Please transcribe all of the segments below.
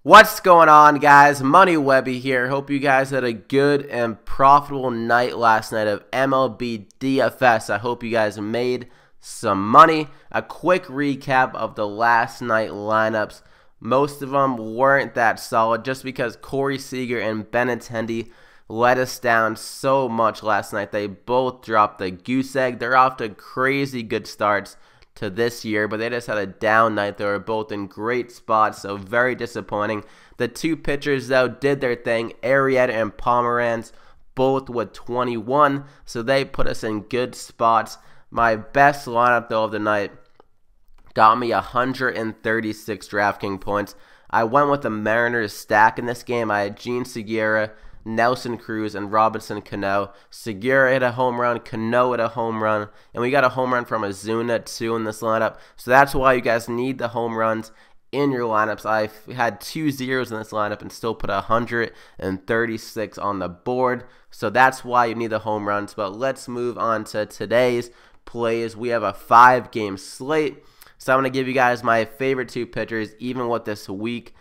What's going on, guys? Money Webby here. Hope you guys had a good and profitable night last night of MLB DFS. I hope you guys made some money. A quick recap of the last night lineups. Most of them weren't that solid just because Corey Seager and Benintendi let us down so much last night. They both dropped the goose egg. They're off to crazy good starts to this year, but they just had a down night. They were both in great spots, so very disappointing. The two pitchers, though, did their thing. Arrieta and Pomeranz, both with 21, so they put us in good spots. My best lineup, though, of the night got me 136 DraftKings points. I went with the Mariners stack in this game. I had Gene Segura, Nelson Cruz, and Robinson Cano. Segura hit a home run, Cano hit a home run, and we got a home run from Ozuna too in this lineup. So that's why you guys need the home runs in your lineups. I had 2 zeros in this lineup and still put 136 on the board. So that's why you need the home runs. But let's move on to today's plays. We have a 5-game slate. So I'm going to give you guys my favorite two pitchers, even with this week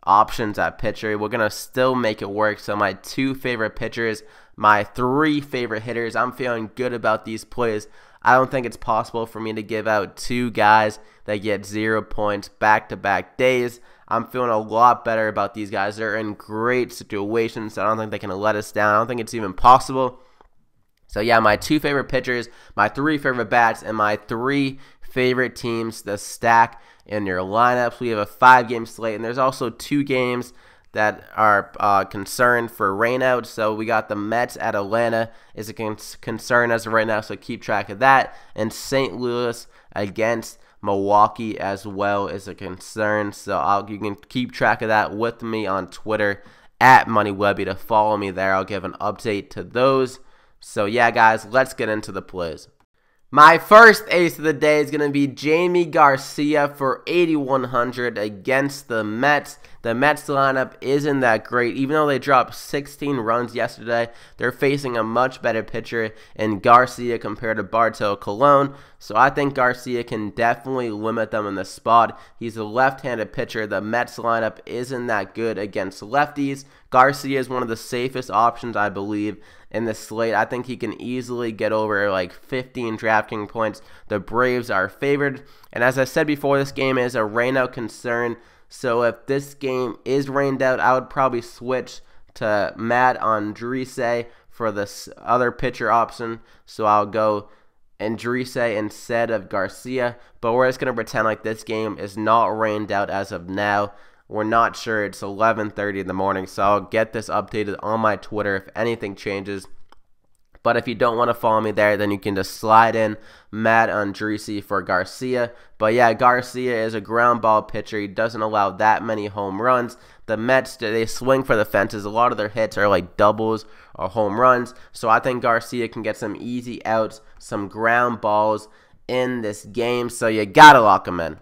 options at pitcher. We're going to still make it work. So my 2 favorite pitchers, my 3 favorite hitters. I'm feeling good about these plays. I don't think it's possible for me to give out 2 guys that get 0 points back-to-back days. I'm feeling a lot better about these guys. They're in great situations, so I don't think they can let us down. I don't think it's even possible. So yeah, my 2 favorite pitchers, my 3 favorite bats, and my 3 favorite teams to stack in your lineups. We have a 5-game slate, and there's also 2 games that are concerned for rainout. So we got the Mets at Atlanta is a concern as of right now, so keep track of that. And St. Louis against Milwaukee as well is a concern. So you can keep track of that with me on Twitter at MoneyWebby to follow me there. I'll give an update to those. So yeah, guys, let's get into the plays. My first ace of the day is going to be Jaime Garcia for 8,100 against the Mets. The Mets lineup isn't that great. Even though they dropped 16 runs yesterday, they're facing a much better pitcher in Garcia compared to Bartolo Colon. So I think Garcia can definitely limit them in the spot. He's a left-handed pitcher. The Mets lineup isn't that good against lefties. Garcia is one of the safest options, I believe, in the slate. I think he can easily get over like 15 DraftKings points. The Braves are favored. And as I said before, this game is a rainout concern. So if this game is rained out, I would probably switch to Matt Andriese for this other pitcher option. So I'll go Andriese instead of Garcia. But we're just going to pretend like this game is not rained out as of now. We're not sure. It's 11:30 in the morning, so I'll get this updated on my Twitter if anything changes. But if you don't want to follow me there, then you can just slide in Matt Andriese for Garcia. But yeah, Garcia is a ground ball pitcher. He doesn't allow that many home runs. The Mets, they swing for the fences. A lot of their hits are like doubles or home runs. So I think Garcia can get some easy outs, some ground balls in this game. So you got to lock him in.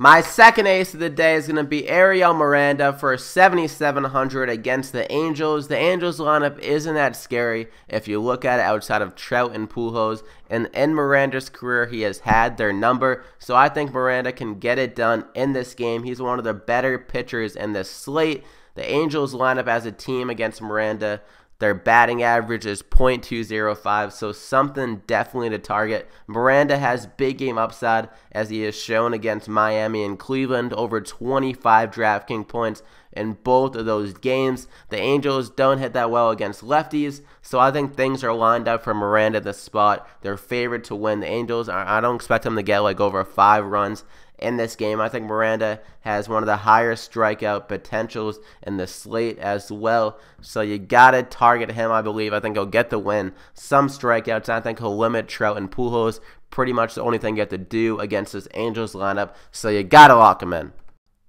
My second ace of the day is going to be Ariel Miranda for 7,700 against the Angels. The Angels lineup isn't that scary if you look at it outside of Trout and Pujols. And in Miranda's career, he has had their number. So I think Miranda can get it done in this game. He's one of the better pitchers in this slate. The Angels lineup as a team against Miranda, their batting average is .205, so something definitely to target. Miranda has big game upside, as he has shown against Miami and Cleveland, over 25 DraftKings points in both of those games. The Angels don't hit that well against lefties, so I think things are lined up for Miranda in this spot. They're favored to win. The Angels, I don't expect them to get like over 5 runs in this game. I think Miranda has one of the higher strikeout potentials in the slate as well. So you got to target him, I believe. I think he'll get the win. Some strikeouts. I think he'll limit Trout and Pujols. Pretty much the only thing you have to do against this Angels lineup. So you got to lock him in.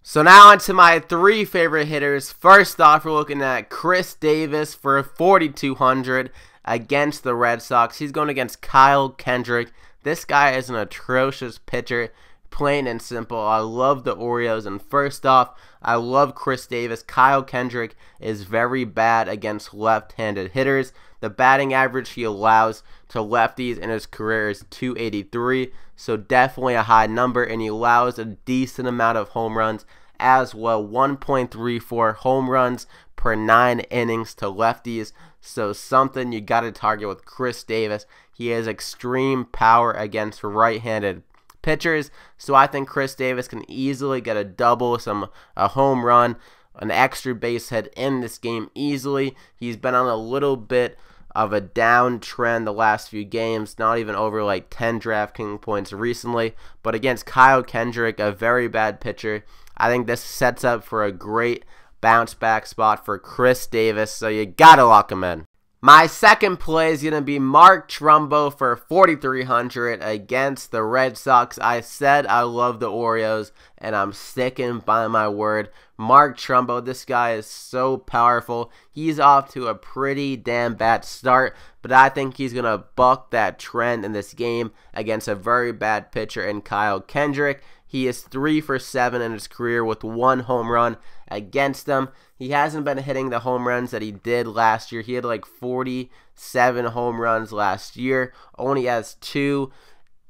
So now on to my 3 favorite hitters. First off, we're looking at Chris Davis for 4,200 against the Red Sox. He's going against Kyle Kendrick. This guy is an atrocious pitcher. Plain and simple. I love the Orioles. And first off, I love Chris Davis. Kyle Kendrick is very bad against left-handed hitters. The batting average he allows to lefties in his career is .283. So definitely a high number. And he allows a decent amount of home runs as well. 1.34 home runs per 9 innings to lefties. So something you got to target with Chris Davis. He has extreme power against right-handed pitchers. So I think Chris Davis can easily get a double, a home run, an extra base hit in this game easily. He's been on a little bit of a downtrend the last few games, not even over like 10 DraftKings points recently. But against Kyle Kendrick, a very bad pitcher, I think this sets up for a great bounce back spot for Chris Davis, so you gotta lock him in. My second play is going to be Mark Trumbo for 4,300 against the Red Sox. I said I love the Orioles, and I'm sticking by my word. Mark Trumbo, this guy is so powerful. He's off to a pretty damn bad start, but I think he's going to buck that trend in this game against a very bad pitcher in Kyle Kendrick. He is 3 for 7 in his career with 1 home run against them. He hasn't been hitting the home runs that he did last year. He had like 47 home runs last year. Only has 2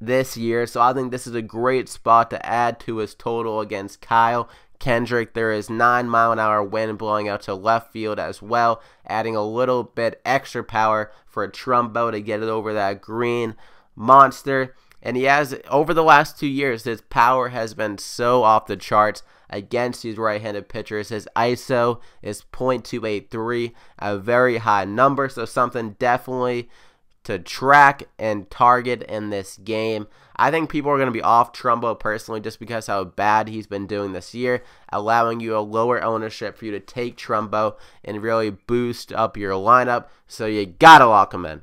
this year. So I think this is a great spot to add to his total against Kyle Kendrick. There is 9-mile-an-hour wind blowing out to left field as well, adding a little bit extra power for a Trumbo to get it over that green monster. And he has, over the last 2 years, his power has been so off the charts against these right-handed pitchers. His ISO is .283, a very high number, so something definitely to track and target in this game. I think people are going to be off Trumbo personally just because how bad he's been doing this year, allowing you a lower ownership for you to take Trumbo and really boost up your lineup, so you got to lock him in.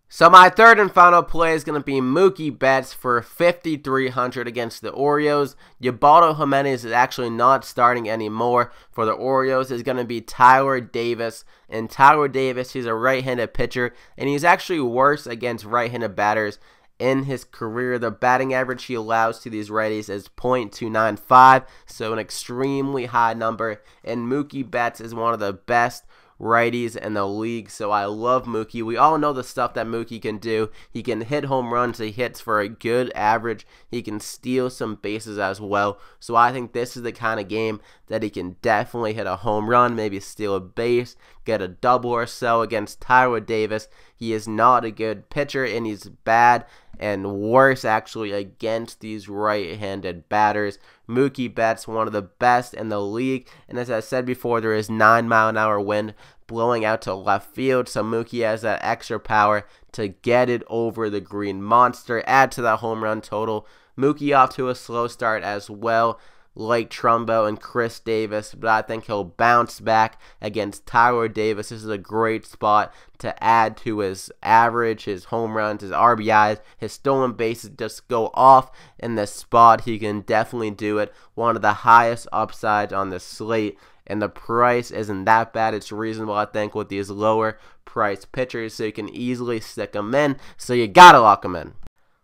So my third and final play is going to be Mookie Betts for 5,300 against the Orioles. Ubaldo Jimenez is actually not starting anymore for the Orioles. It's going to be Tyler Davis. And Tyler Davis, he's a right-handed pitcher, and he's actually worse against right-handed batters in his career. The batting average he allows to these righties is .295, so an extremely high number. And Mookie Betts is one of the best righties in the league, so I love Mookie. We all know the stuff that Mookie can do. He can hit home runs. He hits for a good average. He can steal some bases as well, so I think this is the kind of game that he can definitely hit a home run, maybe steal a base, get a double or so against Tyler Davis. He is not a good pitcher, and he's bad and worse actually against these right-handed batters. Mookie Betts, one of the best in the league, and as I said before, there is 9-mile-an-hour wind blowing out to left field, so Mookie has that extra power to get it over the green monster, add to that home run total. Mookie off to a slow start as well, like Trumbo and Chris Davis, but I think he'll bounce back against Tyler Davis. This is a great spot to add to his average, his home runs, his RBIs, his stolen bases just go off in this spot. He can definitely do it. One of the highest upsides on the slate, and the price isn't that bad. It's reasonable, I think, with these lower price pitchers, so you can easily stick them in, so you gotta lock them in.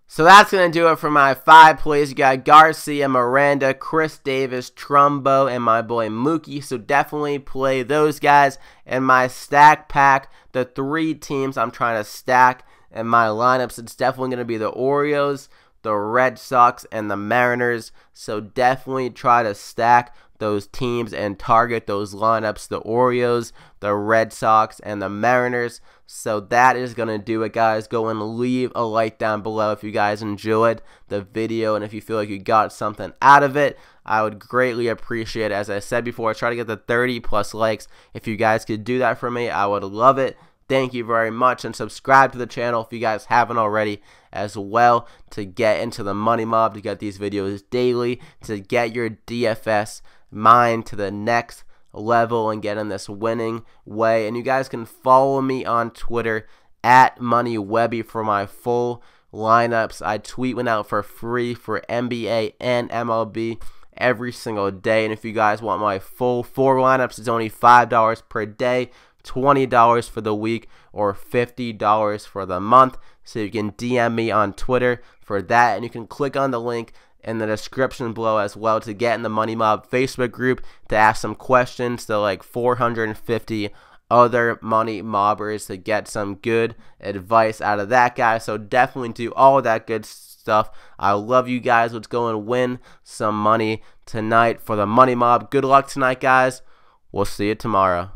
So that's going to do it for my 5 plays. You got Garcia, Miranda, Chris Davis, Trumbo, and my boy Mookie. So definitely play those guys. And my stack pack, the 3 teams I'm trying to stack in my lineups, it's definitely going to be the Orioles, the Red Sox, and the Mariners. So definitely try to stack those teams and target those lineups, the Orioles, the Red Sox, and the Mariners. So that is going to do it, guys. Go and leave a like down below if you guys enjoyed the video, and if you feel like you got something out of it, I would greatly appreciate it. As I said before, I try to get the 30+ likes. If you guys could do that for me, I would love it. Thank you very much, and subscribe to the channel if you guys haven't already as well, to get into the money mob, to get these videos daily, to get your DFS mind to the next level and get in this winning way. And you guys can follow me on Twitter at MoneyWebby for my full lineups. I tweet one out for free for NBA and MLB every single day. And if you guys want my full 4 lineups, it's only $5 per day, $20 for the week, or $50 for the month. So you can DM me on Twitter for that, and you can click on the link in the description below as well to get in the Money Mob Facebook group to ask some questions to like 450 other money mobbers to get some good advice out of that guy. So definitely do all of that good stuff stuff. I love you guys. Let's go and win some money tonight for the Money Mob. Good luck tonight, guys. We'll see you tomorrow.